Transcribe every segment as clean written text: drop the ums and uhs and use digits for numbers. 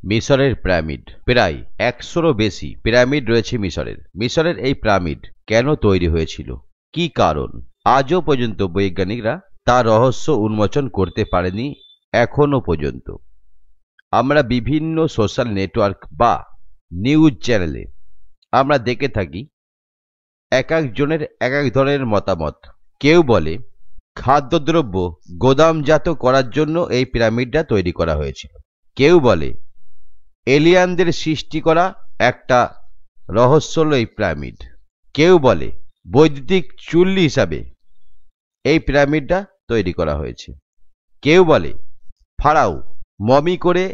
মিশরের পিরামিড প্রায় ১০০রও বেশি পিরামিড রয়েছে মিশরের এই পিরামিড কেন তৈরি হয়েছিল, কি কারণ, আজও পর্যন্ত বৈজ্ঞানিকরা তার রহস্য উন্মোচন করতে পারেনি। এখনো পর্যন্ত আমরা বিভিন্ন সোশ্যাল নেটওয়ার্ক বা নিউজ চ্যানেলে আমরা দেখে থাকি এক একজনের এক এক ধরনের মতামত। কেউ বলে খাদ্যদ্রব্য গোদামজাত করার জন্য এই পিরামিডটা তৈরি করা হয়েছিল, কেউ বলে এলিয়ানদের সৃষ্টি করা একটা রহস্য হলো এই পিরামিড, কেউ বলে বৈদ্যুতিক চুল্লি হিসাবে এই পিরামিডটা তৈরি করা হয়েছে, কেউ বলে ফারাও মমি করে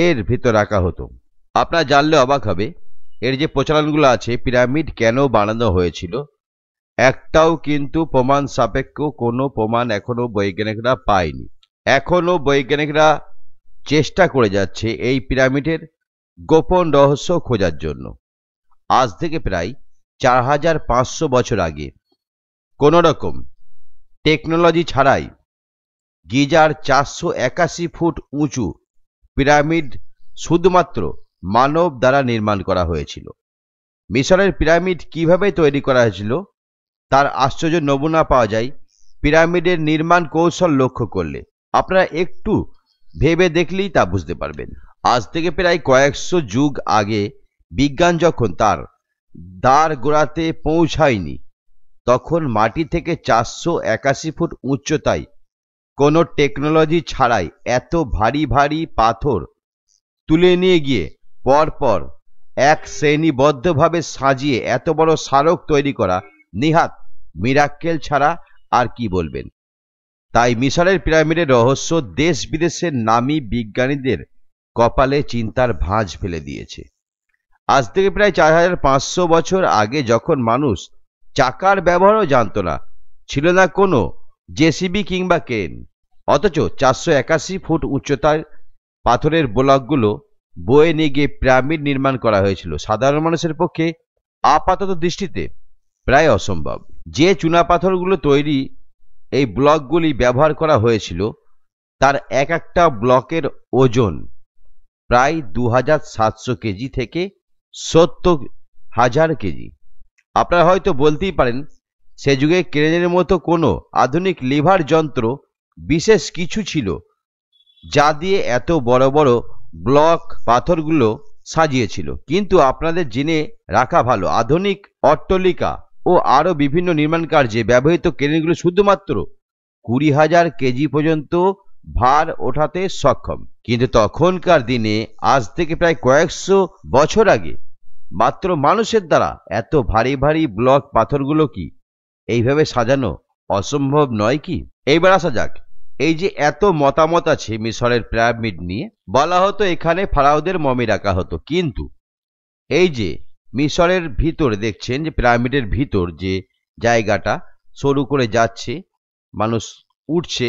এর ভিতর রাখা হতো। আপনারা জানলে অবাক হবে এর যে প্রচলনগুলো আছে পিরামিড কেন বানানো হয়েছিল একটাও কিন্তু প্রমাণ সাপেক্ষ কোনো প্রমাণ এখনো বৈজ্ঞানিকরা পায়নি। এখনো বৈজ্ঞানিকরা চেষ্টা করে যাচ্ছে এই পিরামিডের গোপন রহস্য খোঁজার জন্য। আজ থেকে প্রায় ৪৫০০ বছর আগে কোনো রকম টেকনোলজি ছাড়াই গিজার ৪৮১ ফুট উঁচু পিরামিড শুধুমাত্র মানব দ্বারা নির্মাণ করা হয়েছিল। মিশরের পিরামিড কিভাবে তৈরি করা হয়েছিল তার আশ্চর্য নমুনা পাওয়া যায় পিরামিডের নির্মাণ কৌশল লক্ষ্য করলে। আপনারা একটু ভেবে দেখলেই তা বুঝতে পারবেন। আজ থেকে প্রায় কয়েকশো যুগ আগে বিজ্ঞান যখন তার দ্বার গোড়াতে পৌঁছায়নি তখন মাটি থেকে ৪৮১ ফুট উচ্চতায় কোনো টেকনোলজি ছাড়াই এত ভারী ভারী পাথর তুলে নিয়ে গিয়ে পরপর এক শ্রেণীবদ্ধভাবে সাজিয়ে এত বড় স্মারক তৈরি করা নিহাত মিরাক্কেল ছাড়া আর কি বলবেন। তাই মিশরের পিরামিডের রহস্য দেশ বিদেশের নামী বিজ্ঞানীদের কপালে চিন্তার ভাঁজ ফেলে দিয়েছে। আজ থেকে প্রায় ৪৫০০ বছর আগে যখন মানুষ চাকার ব্যবহারও জানত না, ছিল না কোনো জেসিবি কিংবা ক্রেন, অথচ ৪৮১ ফুট উচ্চতার পাথরের ব্লকগুলো বয়ে নিয়ে গিয়ে পিরামিড নির্মাণ করা হয়েছিল সাধারণ মানুষের পক্ষে আপাতত দৃষ্টিতে প্রায় অসম্ভব। যে চুনাপাথরগুলো তৈরি এই ব্লকগুলি ব্যবহার করা হয়েছিল তার এক একটা ব্লকের ওজন প্রায় ২৭০০ কেজি থেকে ৭০,০০০ কেজি। আপনারা হয়তো বলতেই পারেন সে যুগে ক্রেনের মতো কোনো আধুনিক লিভার যন্ত্র বিশেষ কিছু ছিল যা দিয়ে এত বড় বড় ব্লক পাথরগুলো সাজিয়েছিল, কিন্তু আপনাদের জেনে রাখা ভালো আধুনিক অট্টালিকা ও আরো বিভিন্ন নির্মাণ কার্যে ব্যবহৃত ক্রেনগুলো শুধুমাত্র ২০,০০০ কেজি পর্যন্ত ভার ওঠাতে সক্ষম। কিন্তু তখনকার দিনে আজ থেকে প্রায় কয়েকশো বছর আগে মাত্র মানুষের দ্বারা এত ভারী ভারী ব্লক পাথরগুলো কি এইভাবে সাজানো অসম্ভব নয় কি? এইবার আসা যাক, এই যে এত মতামত আছে মিশরের পিরামিড নিয়ে, বলা হতো এখানে ফারাওদের মমি রাখা হতো, কিন্তু এই যে মিশরের ভিতর দেখছেন যে পিরামিডের ভিতর যে জায়গাটা সরু করে যাচ্ছে মানুষ উঠছে,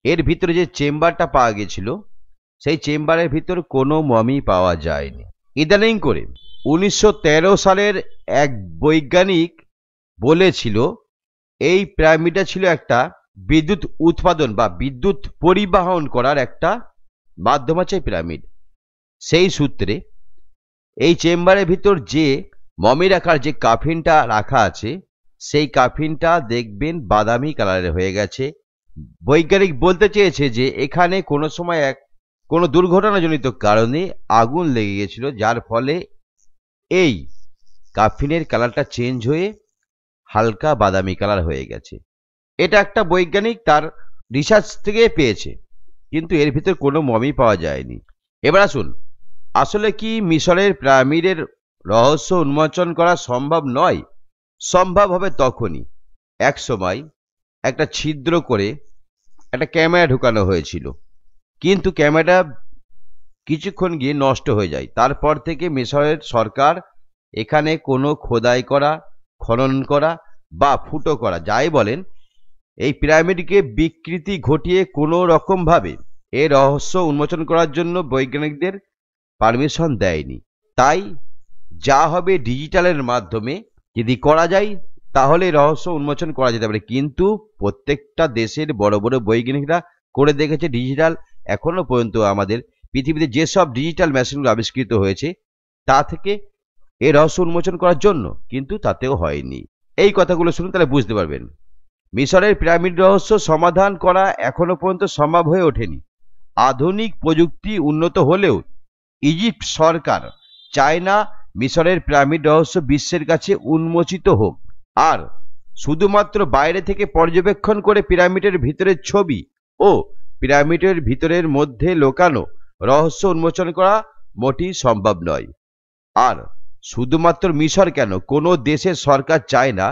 এর ভিতরে যে চেম্বারটা পাওয়া গেছিল সেই চেম্বারের ভিতর কোনো মমি পাওয়া যায়নি। ইদানিং করে ১৯১৩ সালের এক বৈজ্ঞানিক বলেছিল এই পিরামিডটা ছিল একটা বিদ্যুৎ উৎপাদন বা বিদ্যুৎ পরিবহন করার একটা মাধ্যম আছে পিরামিড। সেই সূত্রে এই চেম্বারের ভিতর যে মমি রাখার যে কাফিনটা রাখা আছে সেই কাফিনটা দেখবেন বাদামি কালারের হয়ে গেছে। বৈজ্ঞানিক বলতে চেয়েছে যে এখানে কোনো সময় কোনো দুর্ঘটনাজনিত কারণে আগুন লেগে গেছিল, যার ফলে এই কাফিনের কালারটা চেঞ্জ হয়ে হালকা বাদামি কালার হয়ে গেছে। এটা একটা বৈজ্ঞানিক তার রিসার্চ থেকে পেয়েছে, কিন্তু এর ভিতর কোনো মমি পাওয়া যায়নি। এবার আসুন, আসলে কি মিশরের পিরামিডের রহস্য উন্মোচন করা সম্ভব নয়? সম্ভব হবে তখনই এক সময় একটা ছিদ্র করে একটা ক্যামেরা ঢুকানো হয়েছিল, কিন্তু ক্যামেরাটা কিছুক্ষণ গিয়ে নষ্ট হয়ে যায়। তারপর থেকে মিশরের সরকার এখানে কোনো খোদাই করা, খনন করা বা ফুটো করা যাই বলেন, এই পিরামিডকে বিকৃতি ঘটিয়ে কোনো রকম ভাবে এর রহস্য উন্মোচন করার জন্য বৈজ্ঞানিকদের পারমিশন দেয়নি। তাই যা হবে ডিজিটালের মাধ্যমে যদি করা যায় তাহলে রহস্য উন্মোচন করা যেতে পারে, কিন্তু প্রত্যেকটা দেশের বড় বড় বৈজ্ঞানিকরা করে দেখেছে ডিজিটাল, এখনো পর্যন্ত আমাদের পৃথিবীতে যেসব ডিজিটাল মেশিনগুলো আবিষ্কৃত হয়েছে তা থেকে এই রহস্য উন্মোচন করার জন্য, কিন্তু তাতেও হয়নি। এই কথাগুলো শুনুন, তাহলে বুঝতে পারবেন। মিশরের পিরামিড রহস্য সমাধান করা এখনো পর্যন্ত সম্ভব হয়ে ওঠেনি। আধুনিক প্রযুক্তি উন্নত হলেও ইজিপ্ট সরকার চায় না মিশরের পিরামিড রহস্য বিশ্বের কাছে উন্মোচিত হোক। আর শুধুমাত্র বাইরে থেকে পর্যবেক্ষণ করে পিরামিডের ভিতরের ছবি ও পিরামিডের ভিতরের মধ্যে লোকানো রহস্য উন্মোচন করা মোটেই সম্ভব নয়। আর শুধুমাত্র মিশর কেন, কোনো দেশের সরকার চায় না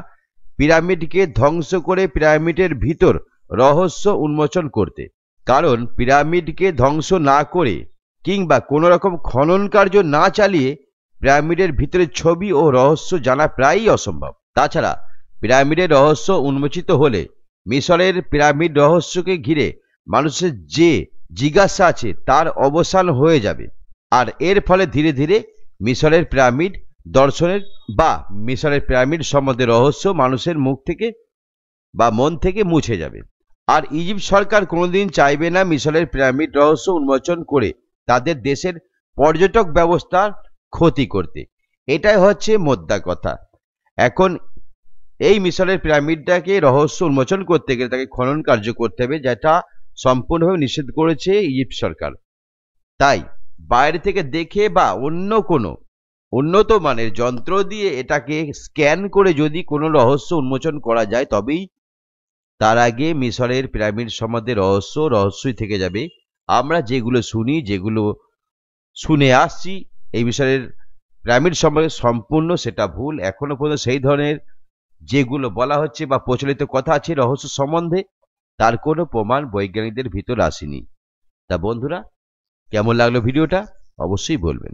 পিরামিডকে ধ্বংস করে পিরামিডের ভিতর রহস্য উন্মোচন করতে। কারণ পিরামিডকে ধ্বংস না করে কিংবা কোনো রকম খনন কার্য না চালিয়ে পিরামিডের ভিতরের ছবি ও রহস্য জানা প্রায়ই অসম্ভব। তাছাড়া পিরামিডের রহস্য উন্মোচিত হলে মিশরের পিরামিড রহস্যকে ঘিরে মানুষের যে জিজ্ঞাসা আছে তার অবসান হয়ে যাবে। আর এর ফলে ধীরে ধীরে মিশরের পিরামিড দর্শনের বা মিশরের পিরামিড সম্বন্ধে রহস্য মানুষের মুখ থেকে বা মন থেকে মুছে যাবে। আর ইজিপ্ট সরকার কোনোদিন চাইবে না মিশরের পিরামিড রহস্য উন্মোচন করে তাদের দেশের পর্যটক ব্যবস্থার ক্ষতি করতে। এটাই হচ্ছে মোদ্দা কথা। এখন এই মিশরের পিরামিডটাকে রহস্য উন্মোচন করতে গেলে তাকে খনন কার্য করতে হবে, যেটা সম্পূর্ণভাবে নিষেধ করেছে ইজিপ্ট সরকার। তাই বাইরে থেকে দেখে বা অন্য কোনো উন্নত মানের যন্ত্র দিয়ে এটাকে স্ক্যান করে যদি কোনো রহস্য উন্মোচন করা যায়, তবেই তার আগে মিশরের পিরামিড সম্বন্ধে রহস্যই থেকে যাবে। আমরা যেগুলো শুনি, যেগুলো শুনে আসছি এই মিশরের পিরামিড সম্বন্ধে, সম্পূর্ণ সেটা ভুল। এখনো পর্যন্ত সেই ধরনের যেগুলো বলা হচ্ছে বা প্রচলিত কথা আছে রহস্য সম্বন্ধে, তার কোনো প্রমাণ বৈজ্ঞানিকদের ভিতর আসেনি। তা বন্ধুরা, কেমন লাগলো ভিডিওটা অবশ্যই বলবেন।